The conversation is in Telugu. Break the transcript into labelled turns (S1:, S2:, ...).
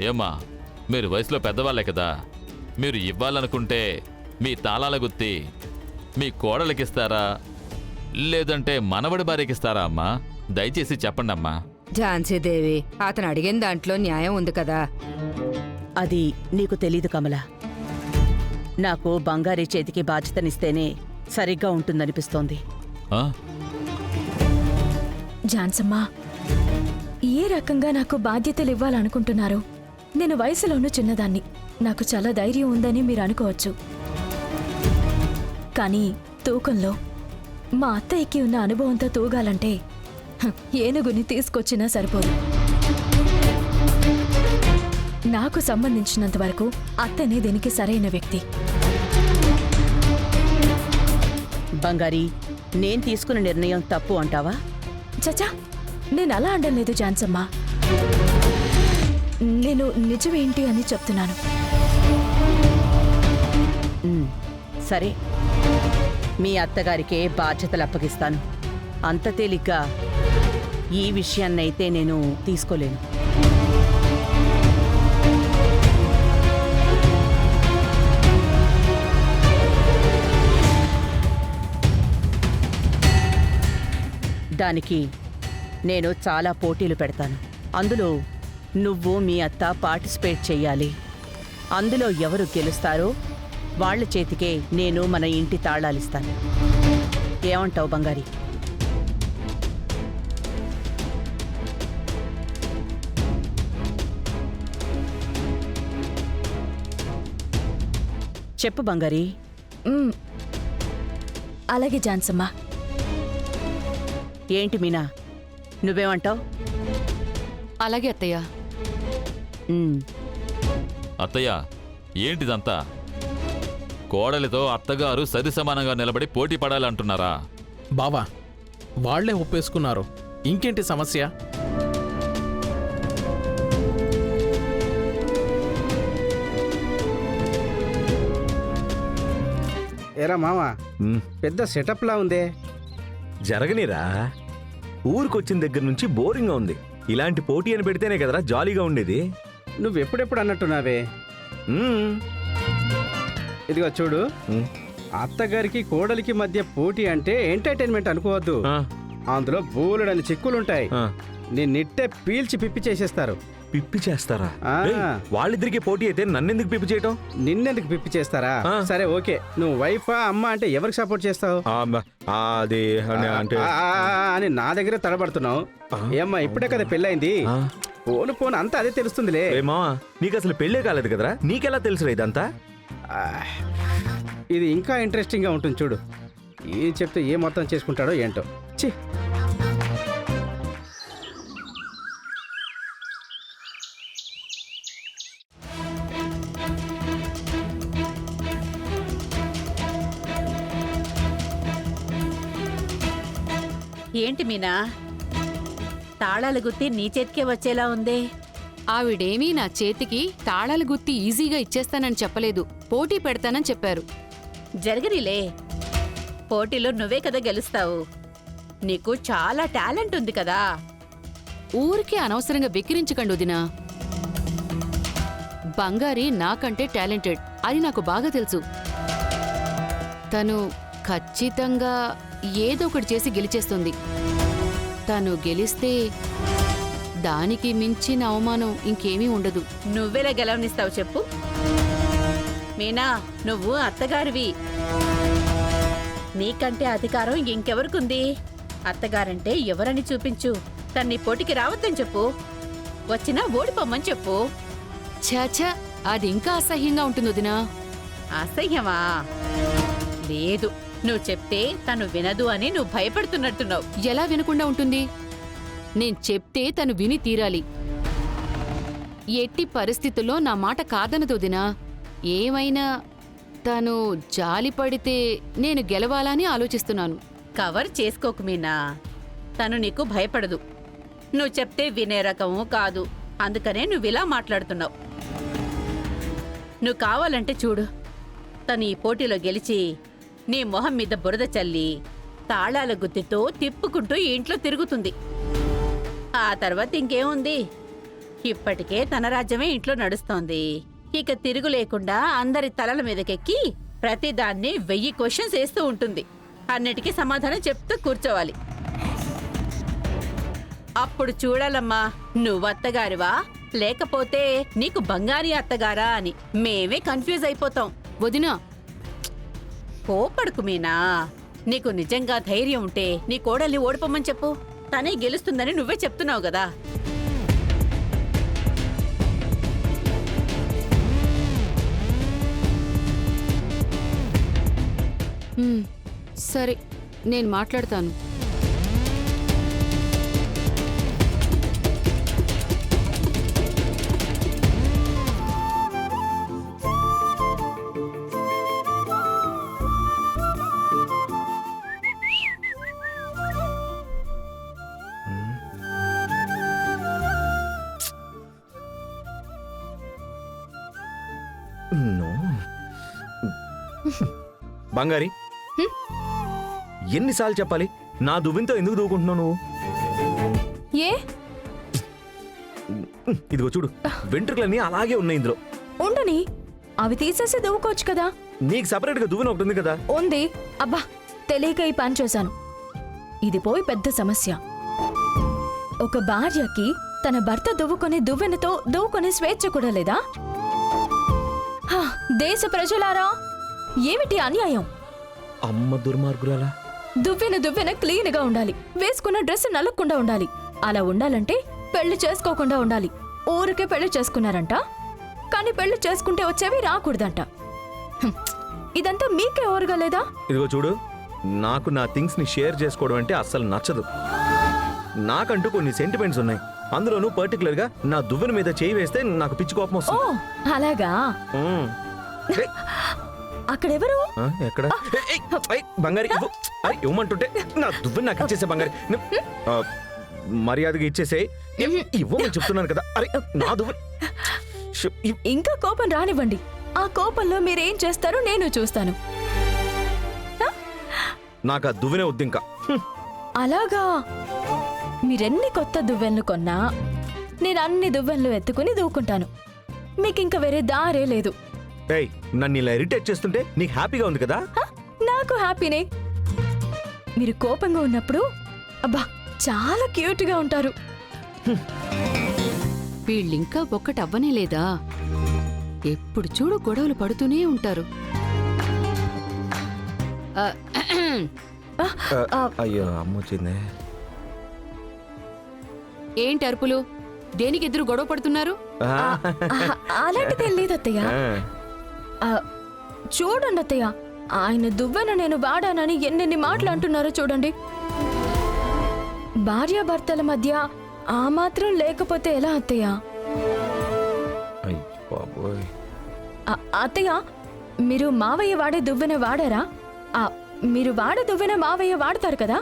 S1: ఏమ్మా, మీరు వయసులో పెద్దవాళ్ళే కదా, మీరు ఇవ్వాలనుకుంటే మీ తాళాల గుత్తి మీ కోడలికిస్తారా లేదంటే మనవడి భార్యకిస్తారా అమ్మా? దయచేసి చెప్పండి అమ్మా.
S2: ఝాన్సీదేవి, అతను అడిగిన దాంట్లో న్యాయం ఉంది కదా.
S3: అది నీకు తెలీదు కమల. నాకు బంగారీ చేతికి బాధ్యతనిస్తేనే సరిగ్గా ఉంటుందనిపిస్తోంది.
S1: ఆ?
S4: ఝాన్సమ్మా, ఏ రకంగా నాకు బాధ్యతలు ఇవ్వాలనుకుంటున్నారు? నేను వయసులోనూ చిన్నదాన్ని, నాకు చాలా ధైర్యం ఉందని మీరు అనుకోవచ్చు. కానీ తూకంలో మా అత్తయ్యకి ఉన్న అనుభవంతో తూగాలంటే ఏనుగుని తీసుకొచ్చినా సరిపోదు. నాకు సంబంధించినంత వరకు అత్తనే దీనికి సరైన వ్యక్తి.
S3: బంగారీ, నేను తీసుకున్న నిర్ణయం తప్పు అంటావా?
S4: చచా, నేను అలా అనడం లేదు ఝాన్సమ్మా. నేను నిజమేంటి అని చెప్తున్నాను.
S3: సరే, మీ అత్తగారికే బాధ్యతలు అప్పగిస్తాను. అంత తేలిగ్గా ఈ విషయాన్నైతే నేను తీసుకోలేను. దానికి నేను చాలా పోటీలు పెడతాను. అందులో నువ్వు మీ అత్త పార్టిసిపేట్ చెయ్యాలి. అందులో ఎవరు గెలుస్తారో వాళ్ల చేతికే నేను మన ఇంటి తాళాలిస్తాను. ఏమంటావు బంగారీ? చెప్పు బంగారీ.
S4: అలాగే ఝాన్సమ్మా.
S3: ఏంటి మీనా, నువ్వేమంటావు?
S5: అలాగే అత్తయ్య.
S1: అత్తయ్య, ఏంటిదంతా? కోడలితో అత్తగారు సరి సమానంగా నిలబడి పోటీ పడాలంటున్నారా?
S6: బావా, వాళ్లే ఒప్పేసుకున్నారు, ఇంకేంటి సమస్య?
S7: ఏరా మామా, పెద్ద సెటప్ లా ఉందే.
S8: జరగనిరా, ఊరికొచ్చిన దగ్గర నుంచి బోరింగ్గా ఉంది. ఇలాంటి పోటీ అని పెడితేనే కదరా జాలీగా ఉండేది.
S7: నువ్వెప్పుడెప్పుడు అన్నట్టున్నావే. ఇదిగో చూడు, అత్తగారికి కోడలికి మధ్య పోటీ అంటే ఎంటర్టైన్మెంట్ అనుకోవద్దు. అందులో బోలెడని చిక్కులుంటాయి. నిన్నిట్టే పీల్చి పిప్పి చేసేస్తారు.
S8: పిప్పి చేస్తారా? వాళ్ళిద్దరికి పోటీ అయితే నన్నెందుకు పిప్పి చేయటం?
S7: నిన్నెందుకు పిప్పి చేస్తారా? సరే ఓకే, నువ్వు వైఫా అమ్మ అంటే ఎవరికి సపోర్ట్ చేస్తావు?
S8: అది అంటే
S7: అని నా దగ్గర తడబడుతున్నావు. ఏమ్మా, ఇప్పుడే కదా పెళ్ళైంది, పోను పోను అంతా అదే తెలుస్తుందిలే.
S8: మావా, నీకు అసలు పెళ్ళే కాలేదు కదరా, నీకెలా తెలుసురా ఇదంతా?
S7: ఇది ఇంకా ఇంట్రెస్టింగ్ గా ఉంటుంది చూడు. ఏం చెప్తే ఏ మొత్తం చేసుకుంటాడో ఏంటో. ఛీ,
S3: ఏంటి మీనా, తాళాల గుత్తి నీ చేతికే వచ్చేలా ఉందే.
S5: ఆవిడేమీ నా చేతికి తాళాల గుత్తి ఈజీగా ఇచ్చేస్తానని చెప్పలేదు, పోటీ పెడతానని చెప్పారు.
S3: జరగనిలే, పోటీలో నువ్వే కదా గెలుస్తావు. నీకు చాలా టాలెంట్ ఉంది కదా.
S5: ఊరికే అనవసరంగా వెక్కిరించకండి వదినా. బంగారి నాకంటే టాలెంటెడ్, అది నాకు బాగా తెలుసు. తను ఖచ్చితంగా ఏదో ఒకటి చేసి గెలిచేస్తుంది. తను గెలిస్తే దానికి మించిన అవమానం ఇంకేమీ ఉండదు.
S3: నువ్వెలా గెలవనిస్తావు చెప్పు? మీనా, నువ్వు అత్తగారివి, నీకంటే అధికారం ఇంకెవరికుంది? అత్తగారంటే ఎవరని చూపించు. తన్ని పోటీకి రావద్దని చెప్పు, వచ్చినా ఓడిపోమ్మని చెప్పు.
S5: ఛాఛా, అది ఇంకా అసహ్యంగా ఉంటుంది వదినా.
S3: అసహ్యమా? లేదు, నువ్వు చెప్తే తను వినదు అని నువ్వు భయపడుతున్నట్టున్నావు.
S5: ఎలా వినకుండా ఉంటుంది? నేను చెప్తే తను విని తీరాలి. ఎట్టి పరిస్థితుల్లో నా మాట కాదనదు వదినా. ఏమైనా తను జాలిపడితే నేను గెలవాలని ఆలోచిస్తున్నాను.
S3: కవర్ చేసుకోకు మీనా, తను నీకు భయపడదు. నువ్వు చెప్తే వినే రకము కాదు, అందుకనే నువ్విలా మాట్లాడుతున్నావు. నువ్వు కావాలంటే చూడు, తను ఈ పోటీలో గెలిచి నీ మొహం మీద బురద చల్లి తాళాల గుత్తితో తిప్పుకుంటూ ఇంట్లో తిరుగుతుంది. ఆ తర్వాత ఇంకేముంది, ఇప్పటికే తన రాజ్యమే ఇంట్లో నడుస్తోంది. ఇక తిరుగు లేకుండా అందరి తలల మీదకెక్కి ప్రతిదాన్ని 1000 క్వశ్చన్స్ వేస్తూ ఉంటుంది. అన్నిటికీ సమాధానం చెప్తూ కూర్చోవాలి. అప్పుడు చూడాలమ్మా, నువ్వు అత్తగారివా లేకపోతే నీకు బంగారి అత్తగారా అని మేమే కన్ఫ్యూజ్ అయిపోతాం.
S5: వదినా,
S3: కోపడుకు మీనా. నీకు నిజంగా ధైర్యం ఉంటే నీ కోడల్ని ఓడిపోమని చెప్పు. తనే గెలుస్తుందని నువ్వే చెప్తున్నావు కదా.
S5: సరే, నేను మాట్లాడతాను.
S8: నో. బంగారి, ఎన్నిసార్లు చెప్పాలి? నా దువ్వింతో ఎందుకు దూకుంటున్నావు నువ్వు?
S4: ఏ
S8: ఇదిగో చూడు, వెంట్రుకలన్నీ అలాగే ఉన్నాయి ఇందులో.
S4: ఉండని, అవి తీసేసి దువ్వుకోవచ్చు కదా.
S8: నీకు సపరేట్ గా దువ్వెన ఒకటి ఉంది కదా.
S4: ఉంది. అబ్బా, తెలియక ఈ పని చేశాను. ఇది పోయి పెద్ద సమస్య. ఒక భార్యకి తన భర్త దువ్వుకొని దువ్వెనతో దువ్వుకొని స్వేచ్ఛ కూడా లేదా? హా, దేశ ప్రజలారా, ఏమిటి అన్యాయం?
S8: అమ్మ దుర్మార్గురాలా.
S4: దువ్వెన క్లీన్ గా ఉండాలి. వేసుకున్న డ్రెస్ నలగకుండా ఉండాలి. అలా ఉండాలంటే పెళ్లి చేసుకోకుండా ఉండాలి. ఊరికే పెళ్లి చేసుకున్నారంట, కానీ పెళ్లి చేసుకుంటే వచ్చేవి రాకూడదంట. హ్మ్, ఇదంతా మీకే ఓరుగా లేదా?
S8: ఇదిగో చూడు, నాకు నా థింగ్స్ ని షేర్ చేసుకోవడం అంటే అస్సలు నచ్చదు. నాకంటూ కొన్ని సెంటిమెంట్స్ ఉన్నాయి. అందులోనూ పర్టికులర్ గా నా దువ్వెన మీద చేయి వేస్తే నాకు పిచ్చి కోపం
S4: ఓ,
S8: వస్తుంది.
S4: అలాగా.
S8: ఏయ్,
S4: అక్కడెవరు?
S8: ఎక్కడ? ఏయ్, ఏయ్, బంగారి ఇవ్వు. అయ్, ఇవ్వమంటుంటే నా దువ్వెన నాకు ఇచ్చేసే బంగారి. మర్యాదగా ఇచ్చేసే. ఇవ్వమని చెప్తున్నాను కదా. అరే, నా దువ్వెన.
S4: ఇంకా కోపం రానివ్వండి. ఆ కోపంలో మీరేం చేస్తారో నేను చూస్తాను.
S8: నాకు ఆ దువ్వెనే వద్దు ఇంకా.
S4: అలాగా. మీరెన్ని కొత్త దువ్వెన్లు కొన్నా నేను అన్ని దువ్వెన్లు ఎత్తుకుని దూకుంటాను. మీకింక వేరే దారే లేదు.
S8: ఏయ్, నన్ను ఇలా ఇరిటేట్ చేస్తుంటే నీకు హ్యాపీగా ఉంది కదా?
S4: హ, నాకు హ్యాపీనే. మీరు కోపంగా ఉన్నప్పుడు అబ్బా చాలా క్యూట్గా ఉంటారు.
S5: వీళ్ళింకా ఒక్కటి అవ్వనే లేదా? ఎప్పుడు చూడు గొడవలు పడుతూనే ఉంటారు. ఆ,
S8: అయ్యో, అమ్మ వచ్చిందే.
S5: ఏంటి అరుపులు? దేనికి ఎదురు గొడవ పడుతున్నారు?
S4: అలాంటిదేం లేదత్తయ్య. చూడండి అత్తయ్య, ఆయన దువ్వెన నేను వాడానని ఎన్నెన్ని మాటలు అంటున్నారో చూడండి. భార్యాభర్తల మధ్య ఆ మాత్రం లేకపోతే ఎలా అత్తయ్య? అత్తయ్య, మీరు మావయ్య వాడే దువ్వెన వాడారా? మీరు వాడే దువ్వెన మావయ్య వాడతారు కదా.